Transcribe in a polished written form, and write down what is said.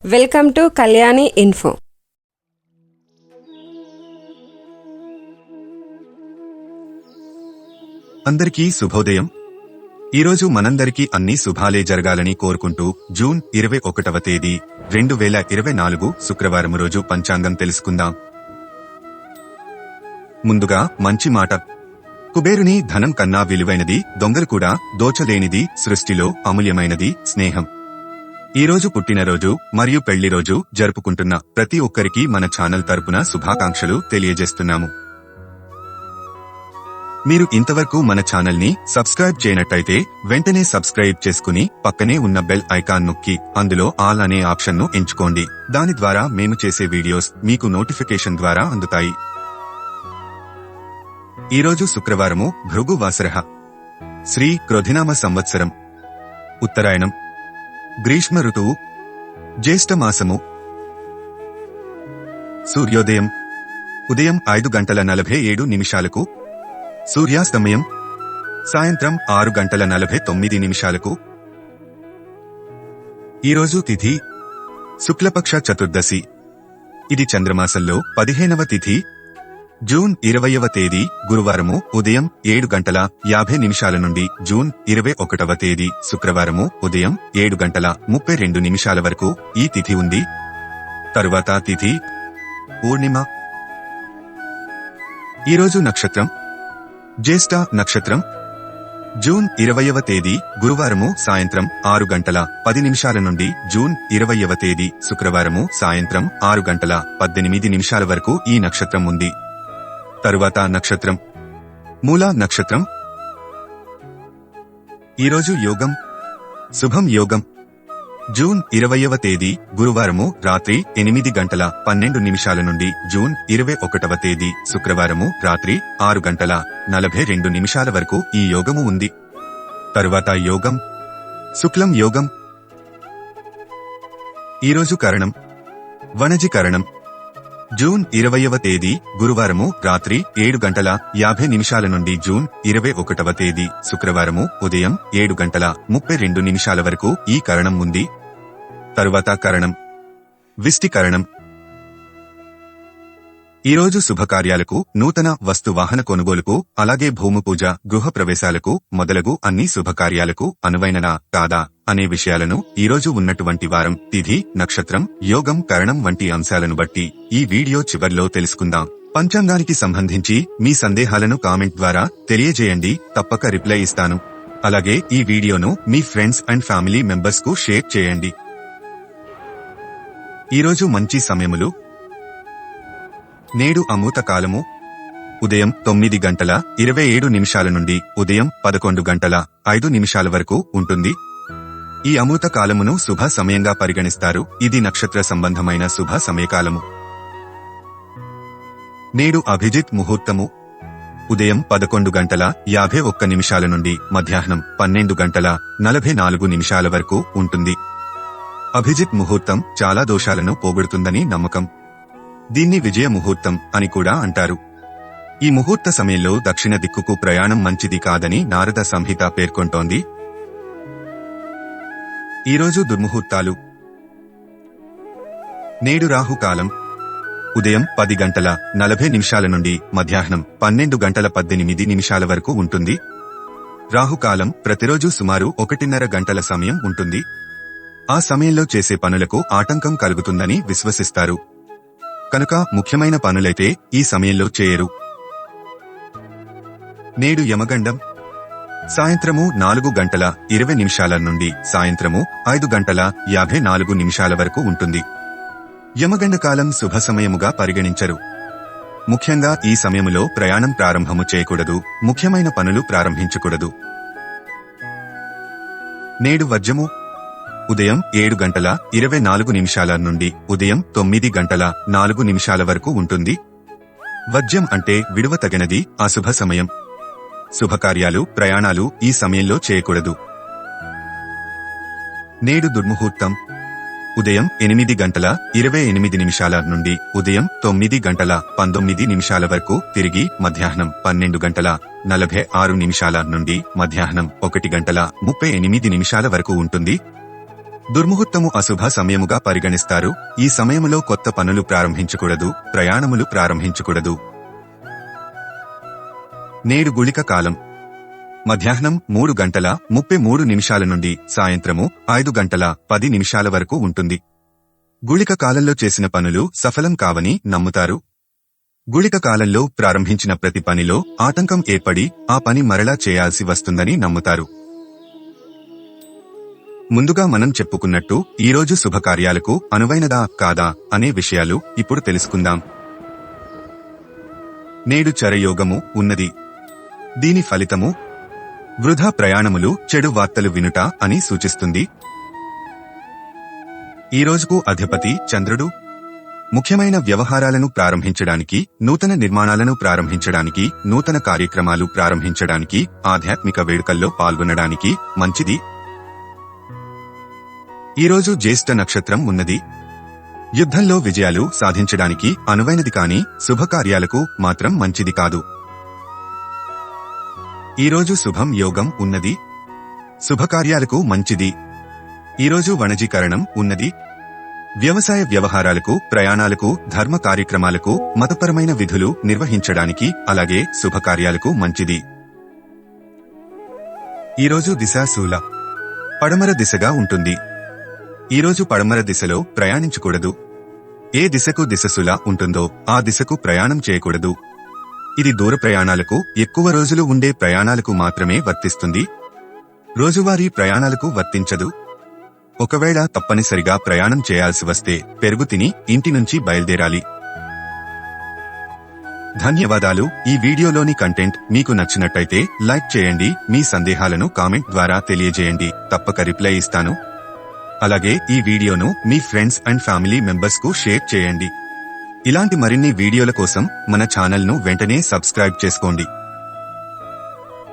Welcome to Kalyani info. అందరికీ శుభోదయం. ఈరోజు మనందరికీ అన్ని శుభాలే జరగాలని కోరుకుంటూ జూన్ 21వ తేదీ 2024 శుక్రవారం రోజు పంచాంగం తెలుసుకుందాం. ముందుగా మంచి మాట. కుబేరుని ధనం కన్నా విలువైనది, దొంగలు కూడా దోచలేనిది, సృష్టిలో అమూల్యమైనది స్నేహం. ఈరోజు పుట్టినరోజు మరియు పెళ్లి రోజు జరుపుకుంటున్న ప్రతి ఒక్కరికి మన ఛానల్ తరపున శుభాకాంక్షలు తెలియజేస్తున్నాము. మీరు ఇంతవరకు మన ఛానల్ ని సబ్స్క్రైబ్ చేయనట్టయితే వెంటనే సబ్స్క్రైబ్ చేసుకుని పక్కనే ఉన్న బెల్ ఐకాన్ నొక్కి అందులో ఆల్ అనే ఆప్షన్ ను ఎంచుకోండి. దాని ద్వారా మేము చేసే వీడియోస్ మీకు నోటిఫికేషన్ ద్వారా అందుతాయి. ఈరోజు శుక్రవారము, భృగు వాసరః, శ్రీ క్రోధినామ సంవత్సరం, ఉత్తరాయణం, గ్రీష్మ ఋతువు, జ్యేష్ఠ మాసము. సూర్యోదయం ఉదయం 5:47 సూర్యాస్తమయం సాయంత్రం 6:49. ఈరోజు తిథి శుక్లపక్ష చతుర్దశి. ఇది చంద్రమాసంలో 15వ తిథి. జూన్ 20వ తేదీ గురువారము ఉదయం 7:50 నుండి జూన్ 21వ తేదీ శుక్రవారము ఉదయం 7:32 వరకు ఈ తిథి ఉంది. తరువాత తిథి పూర్ణిమ. ఈరోజు నక్షత్రం జ్యేష్ఠ నక్షత్రం. జూన్ 20వ తేదీ గురువారము సాయంత్రం 6:10 నుండి జూన్ 20వ తేదీ శుక్రవారము సాయంత్రం 6:18 వరకు ఈ నక్షత్రం ఉంది. తరువాత నక్షత్రం మూలా నక్షత్రం. ఈరోజు యోగం శుభం యోగం. జూన్ 20వ తేదీ గురువారము రాత్రి 8:12 నుండి జూన్ 21వ తేదీ శుక్రవారము రాత్రి 6:42 వరకు ఈ యోగము ఉంది. తరువాత యోగం శుక్లం యోగం. ఈరోజు కరణం వనజి కరణం. జూన్ 20వ తేదీ గురువారము రాత్రి 7:50 నుండి జూన్ 21వ తేదీ శుక్రవారము ఉదయం 7:32 వరకు ఈ కరణం ఉంది. తరువాత కరణం విష్టి కరణం. ఈరోజు శుభకార్యాలకు, నూతన వస్తు వాహన కొనుగోలుకు, అలాగే భూమి పూజ, గృహ ప్రవేశాలకు మొదలగు అన్ని శుభకార్యాలకు అనువైననా కాదా అనే విషయాలను ఈరోజు ఉన్నటువంటి వారం, తిథి, నక్షత్రం, యోగం, కరణం వంటి అంశాలను బట్టి ఈ వీడియో చివర్లో తెలుసుకుందాం. పంచాంగానికి సంబంధించి మీ సందేహాలను కామెంట్ ద్వారా తెలియజేయండి, తప్పక రిప్లై ఇస్తాను. అలాగే ఈ వీడియోను మీ ఫ్రెండ్స్ అండ్ ఫ్యామిలీ మెంబర్స్ కు షేర్ చేయండి. ఈరోజు మంచి సమయములు. నేడు అమృత కాలము ఉదయం 9:27 నుండి ఉదయం 11:05 వరకు ఉంటుంది. ఈ అమృత కాలమును శుభ సమయంగా పరిగణిస్తారు. ఇది నక్షత్ర సంబంధమైన శుభ సమయకాలము. నేడు అభిజిత్ ముహూర్తము ఉదయం 11:51 నుండి మధ్యాహ్నం 12:44 వరకు ఉంటుంది. అభిజిత్ ముహూర్తం చాలా దోషాలను పోగొడుతుందని నమ్మకం. దీన్ని విజయ ముహూర్తం అని కూడా అంటారు. ఈ ముహూర్త సమయంలో దక్షిణ దిక్కుకు ప్రయాణం మంచిది కాదని నారద సంహిత పేర్కొంటోంది. ఈరోజు దుర్ముహూర్తాలు. నేడు రాహుకాలం ఉదయం 10:40 నుండి మధ్యాహ్నం 12:18 వరకు ఉంటుంది. రాహుకాలం ప్రతిరోజు సుమారు 1:30 గంటల సమయం ఉంటుంది. ఆ సమయంలో చేసే పనులకు ఆటంకం కలుగుతుందని విశ్వసిస్తారు. కనుక ముఖ్యమైన పనులైతే ఈ సమయంలో చేయరు. నేడు యమగండం సాయంత్రము 4:20 నుండి సాయంత్రము 5:54 వరకు ఉంటుంది. యమగండ కాలం శుభ సమయముగా పరిగణించరు. ముఖ్యంగా ఈ సమయములో ప్రయాణం ప్రారంభము చేయకూడదు, ముఖ్యమైన పనులు ప్రారంభించకూడదు. నేడు వజ్రము ఉదయం 7:24 నుండి ఉదయం 9:04 వరకు ఉంటుంది. వజ్యం అంటే విడువతగినది, అశుభ సమయం. శుభకార్యాలు, ప్రయాణాలు ఈ సమయంలో చేయకూడదు. నేడు దుర్ముహూర్తం ఉదయం 8:28 నుండి ఉదయం 9:19 వరకు, తిరిగి మధ్యాహ్నం 12:46 నుండి మధ్యాహ్నం 1:38 వరకు ఉంటుంది. దుర్ముహూర్తము అశుభ సమయముగా పరిగణిస్తారు. ఈ సమయములో కొత్త పనులు ప్రారంభించకూడదు, ప్రయాణములు ప్రారంభించకూడదు. నేడు గుళిక కాలం మధ్యాహ్నం 3:33 నుండి సాయంత్రము 5:10 వరకు ఉంటుంది. గుళిక కాలంలో చేసిన పనులు సఫలం కావని నమ్ముతారు. గుళిక కాలంలో ప్రారంభించిన ప్రతి పనిలో ఆటంకం ఏర్పడి ఆ పని మరలా చేయాల్సి వస్తుందని నమ్ముతారు. ముందుగా మనం చెప్పుకున్నట్టు ఈరోజు శుభకార్యాలకు అనువైనదా కాదా అనే విషయాలు ఇప్పుడు తెలుసుకుందాం. నేడు చరయోగము ఉన్నది. దీని ఫలితము వృధా ప్రయాణములు, చెడు వార్తలు వినుట అని సూచిస్తుంది. ఈ రోజుకు అధిపతి చంద్రుడు. ముఖ్యమైన వ్యవహారాలను ప్రారంభించడానికి, నూతన నిర్మాణాలను ప్రారంభించడానికి, నూతన కార్యక్రమాలు ప్రారంభించడానికి, ఆధ్యాత్మిక వేడుకల్లో పాల్గొనడానికి మంచిది. ఈరోజు జ్యేష్ఠ నక్షత్రం ఉన్నది. యుద్ధంలో విజయాలు సాధించడానికి అనువైనది కాని శుభకార్యాలకు మాత్రం మంచిది కాదు. ఈరోజు శుభం యోగం ఉన్నది. శుభకార్యాలకు మంచిది. ఈరోజు వణజీకరణం ఉన్నది. వ్యవసాయ వ్యవహారాలకు, ప్రయాణాలకు, ధర్మ కార్యక్రమాలకు, మతపరమైన విధులు నిర్వహించడానికి, అలాగే శుభకార్యాలకు మంచిది. ఈరోజు దిశ శూల పడమర దిశగా ఉంటుంది. ఈరోజు పడమర దిశలో ప్రయాణించకూడదు. ఏ దిశకు దిశశూల ఉంటుందో ఆ దిశకు ప్రయాణం చేయకూడదు. ఇది దూర ప్రయాణాలకు, ఎక్కువ రోజులు ఉండే ప్రయాణాలకు మాత్రమే వర్తిస్తుంది. రోజువారీ ప్రయాణాలకు వర్తించదు. ఒకవేళ తప్పనిసరిగా ప్రయాణం చేయాల్సి వస్తే పెరుగు తిని ఇంటి నుంచి బయలుదేరాలి. ధన్యవాదాలు. ఈ వీడియోలోని కంటెంట్ మీకు నచ్చినట్టయితే లైక్ చేయండి. మీ సందేహాలను కామెంట్ ద్వారా తెలియజేయండి. తప్పక రిప్లై ఇస్తాను. అలాగే ఈ వీడియోను మీ ఫ్రెండ్స్ అండ్ ఫ్యామిలీ మెంబర్స్ కు షేర్ చేయండి. ఇలాంటి మరిన్ని వీడియోల కోసం మన ఛానల్ ను వెంటనే సబ్స్క్రైబ్ చేసుకోండి.